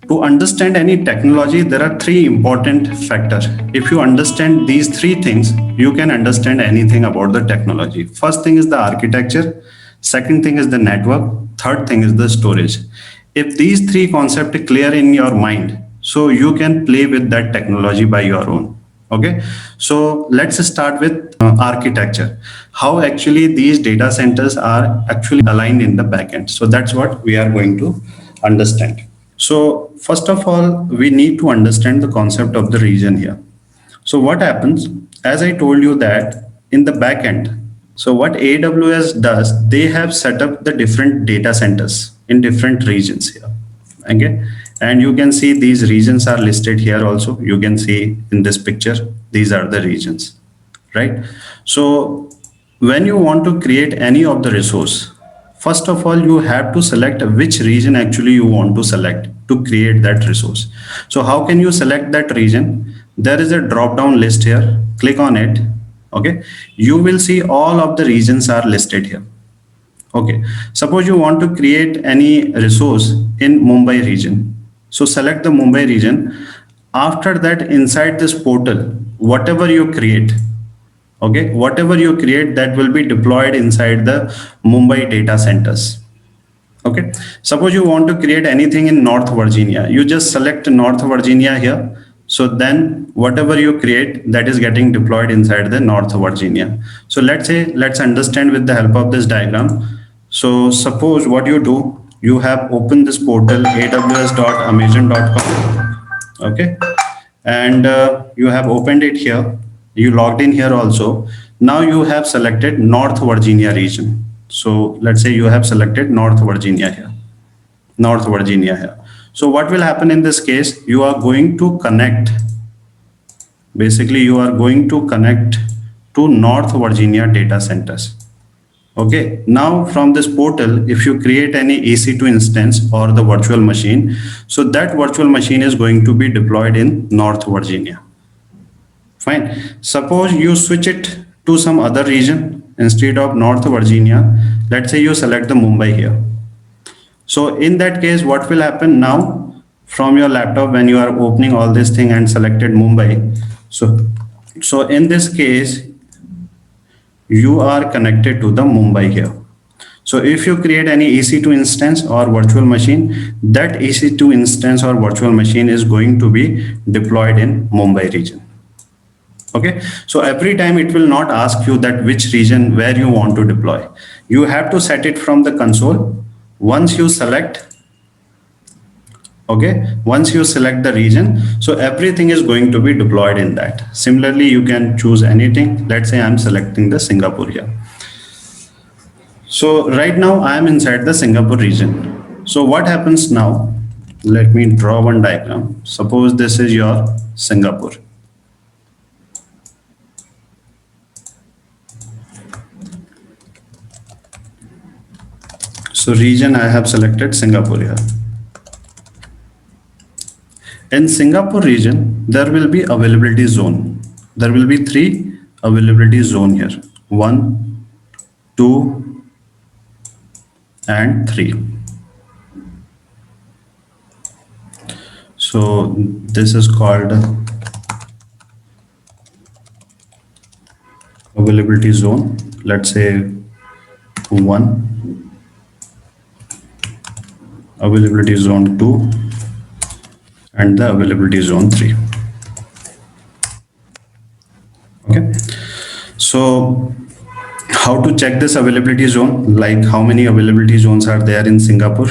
To understand any technology, there are three important factors. If you understand these three things, you can understand anything about the technology. First thing is the architecture, second thing is the network, third thing is the storage. If these three concepts are clear in your mind, so you can play with that technology by your own. Okay, so let's start with architecture. How actually these data centers are actually aligned in the backend. So that's what we are going to understand. So first of all, we need to understand the concept of the region here. So what happens, as I told you that in the backend, so what AWS does, they have set up the different data centers in different regions here. Okay. And you can see these regions are listed here also. You can see in this picture, these are the regions, right? So when you want to create any of the resource, first of all, you have to select which region actually you want to select to create that resource. So how can you select that region? There is a drop down list here. Click on it. Okay. You will see all of the regions are listed here. Okay. Suppose you want to create any resource in Mumbai region. So select the Mumbai region. After that, inside this portal, whatever you create, okay, whatever you create, that will be deployed inside the Mumbai data centers. Okay, suppose you want to create anything in North Virginia, you just select North Virginia here. So then whatever you create, that is getting deployed inside the North Virginia. So let's understand with the help of this diagram. So suppose what you do, you have opened this portal aws.amazon.com. Okay, and you have opened it here, you logged in here also. Now you have selected North Virginia region. So let's say you have selected North Virginia here, North Virginia here. So what will happen in this case, you are going to connect, basically you are going to connect to North Virginia data centers. Okay, now from this portal, if you create any EC2 instance or the virtual machine, so that virtual machine is going to be deployed in North Virginia. Fine. Suppose you switch it to some other region instead of North Virginia. Let's say you select the Mumbai here. So in that case, what will happen now from your laptop when you are opening all this thing and selected Mumbai? So in this case, you are connected to the Mumbai here. So if you create any EC2 instance or virtual machine, that EC2 instance or virtual machine is going to be deployed in Mumbai region. Okay, so every time it will not ask you that which region where you want to deploy. You have to set it from the console. Once you select, okay, once you select the region, so everything is going to be deployed in that. Similarly, you can choose anything. Let's say I'm selecting the Singapore here. So right now I am inside the Singapore region. So what happens now? Let me draw one diagram. Suppose this is your Singapore. So region, I have selected Singapore here. In Singapore region, there will be availability zone. There will be 3 availability zone here. 1, 2, and 3. So this is called availability zone. Let's say 1, availability zone 2, and the availability zone 3. Okay, so how to check this availability zone, like how many availability zones are there in Singapore?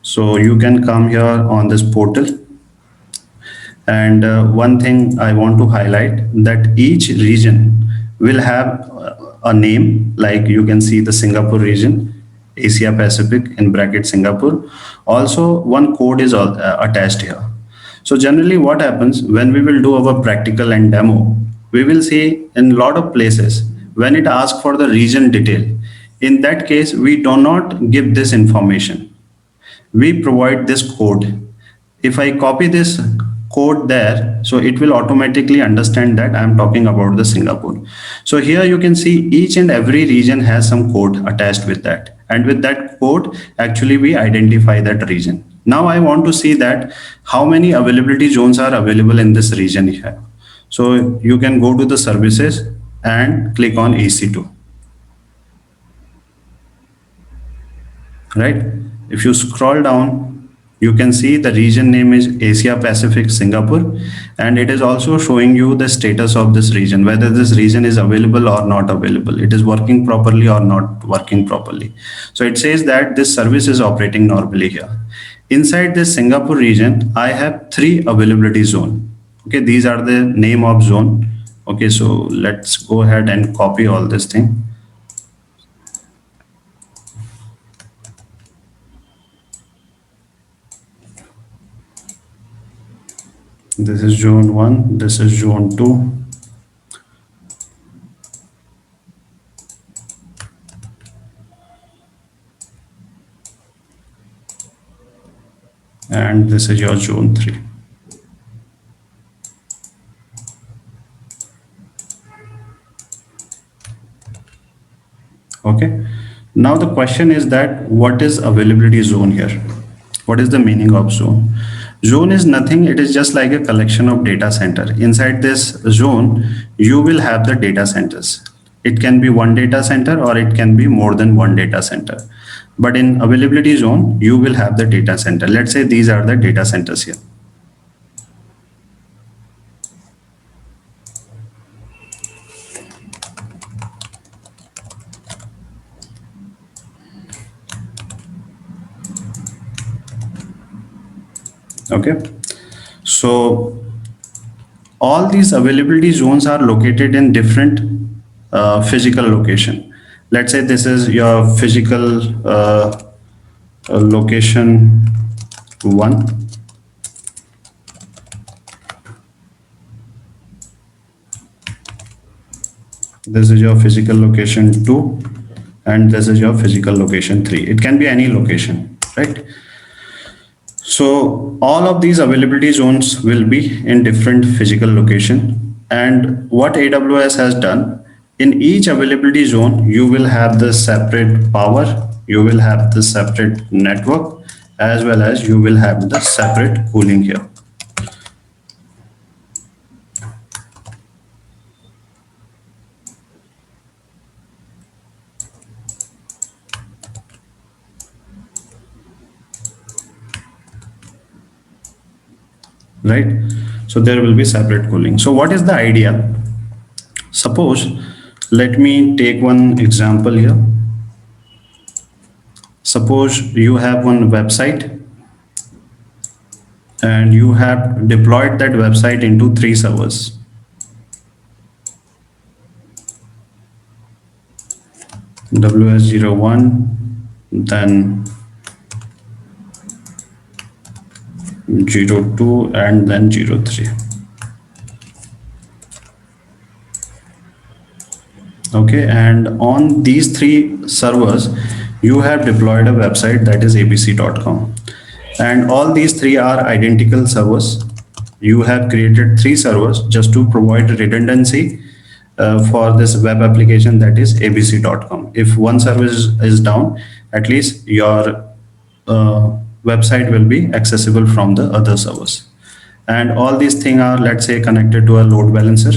So you can come here on this portal, and one thing I want to highlight, that each region will have a name, like you can see the Singapore region, Asia Pacific in bracket Singapore. Also one code is attached here. So generally what happens when we will do our practical and demo, we will see in a lot of places when it asks for the region detail, in that case we do not give this information. We provide this code. If I copy this code there, so it will automatically understand that I'm talking about the Singapore. So here you can see each and every region has some code attached with that, and with that code actually we identify that region. Now I want to see that how many availability zones are available in this region here. So you can go to the services and click on EC2, right? If you scroll down, you can see the region name is Asia Pacific Singapore, and it is also showing you the status of this region, whether this region is available or not available, it is working properly or not working properly. So it says that this service is operating normally here. Inside this Singapore region, I have 3 availability zone. Okay, these are the name of zone. Okay, so let's go ahead and copy all this thing. This is zone 1, this is zone 2. And this is your zone 3. Okay, now the question is that what is availability zone here? What is the meaning of zone? Zone is nothing, it is just like a collection of data center. Inside this zone, you will have the data centers. It can be one data center or it can be more than one data center. But in availability zone, you will have the data center. Let's say these are the data centers here. Okay, so all these availability zones are located in different physical location. Let's say this is your physical location 1. This is your physical location 2, and this is your physical location 3. It can be any location, right? So all of these availability zones will be in different physical location. And what AWS has done, in each availability zone, you will have the separate power, you will have the separate network, as well as you will have the separate cooling here. Right, so there will be separate cooling. So what is the idea? Suppose, let me take one example here. Suppose you have one website and you have deployed that website into 3 servers. WS01, then 02, and then 03. Okay, and on these 3 servers, you have deployed a website that is abc.com. And all these 3 are identical servers. You have created 3 servers just to provide redundancy for this web application that is abc.com. If one service is down, at least your website will be accessible from the other servers. And all these things are, let's say, connected to a load balancer.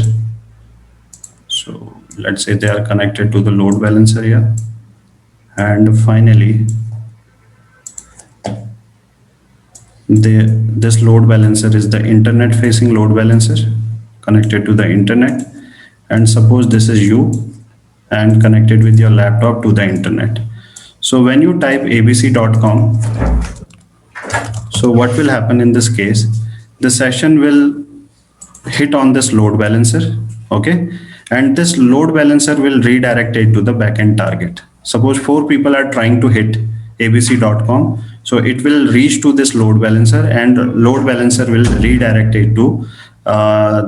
So let's say they are connected to the load balancer here. And finally, this load balancer is the internet facing load balancer connected to the internet. And suppose this is you and connected with your laptop to the internet. So when you type abc.com, so what will happen in this case? The session will hit on this load balancer, okay? And this load balancer will redirect it to the backend target. Suppose 4 people are trying to hit abc.com. So it will reach to this load balancer, and load balancer will redirect it to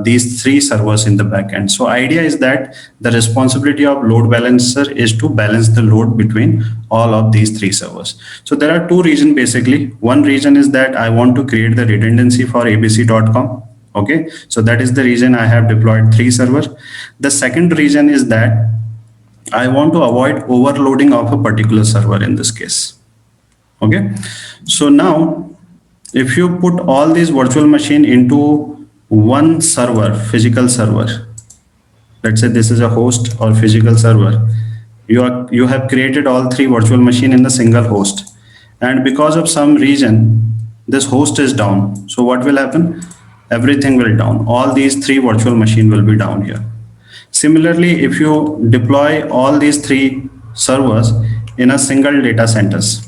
these 3 servers in the backend. So idea is that the responsibility of load balancer is to balance the load between all of these 3 servers. So there are 2 reasons basically. One reason is that I want to create the redundancy for abc.com. Okay, so that is the reason I have deployed 3 servers. The second reason is that I want to avoid overloading of a particular server in this case. Okay, so now if you put all these virtual machine into one server, physical server, let's say this is a host or physical server, you have created all three virtual machine in the single host, and because of some reason this host is down, so what will happen? Everything will down, all these three virtual machine will be down here. Similarly, if you deploy all these three servers in a single data centers,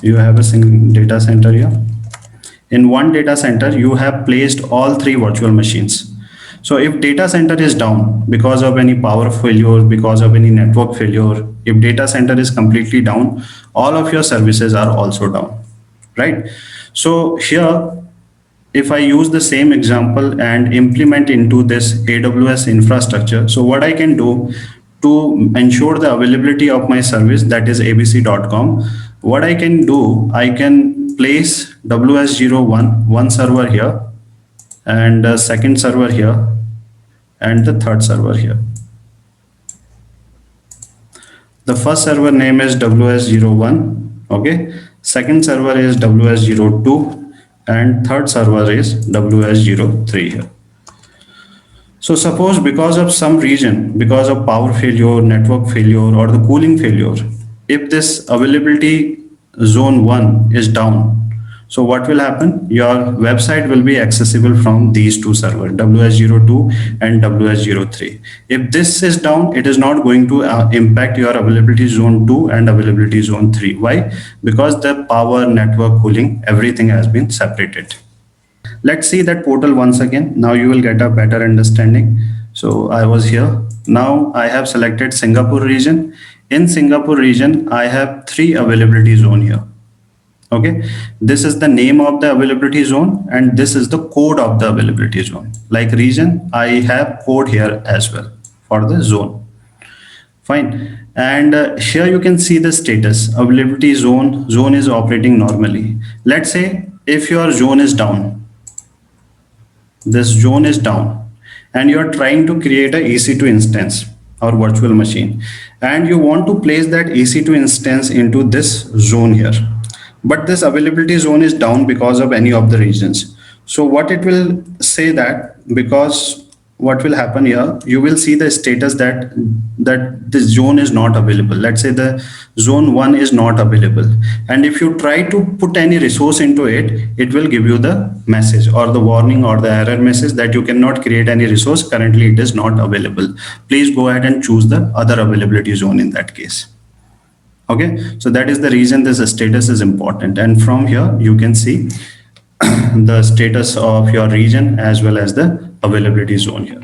you have a single data center here. In one data center, you have placed all three virtual machines. So if data center is down because of any power failure, because of any network failure, if data center is completely down, all of your services are also down, right? So here, if I use the same example and implement into this AWS infrastructure, so what I can do to ensure the availability of my service, that is abc.com, what I can do, I can place WS01, one server here, and a second server here, and the third server here. The first server name is WS01, okay. Second server is WS02, and third server is WS03 here. So suppose because of some reason, because of power failure, network failure, or the cooling failure, if this availability zone 1 is down, so what will happen? Your website will be accessible from these two servers, WS02 and WS03. If this is down, it is not going to impact your availability zone 2 and availability zone 3. Why? Because the power, network, cooling, everything has been separated. Let's see that portal once again. Now you will get a better understanding. So I was here. Now I have selected Singapore region. In Singapore region, I have three availability zone here. Okay, this is the name of the availability zone, and this is the code of the availability zone. Like region, I have code here as well for the zone. Fine. And here you can see the status. Availability zone is operating normally. Let's say if your zone is down, this zone is down, and you are trying to create a EC2 instance or virtual machine, and you want to place that EC2 instance into this zone here, but this availability zone is down because of any of the reasons. So what it will say that, because what will happen here, you will see the status that this zone is not available. Let's say the zone 1 is not available, and if you try to put any resource into it, it will give you the message or the warning or the error message that you cannot create any resource, currently it is not available, please go ahead and choose the other availability zone in that case. Okay, so that is the reason this status is important, and from here you can see the status of your region as well as the availability zone here.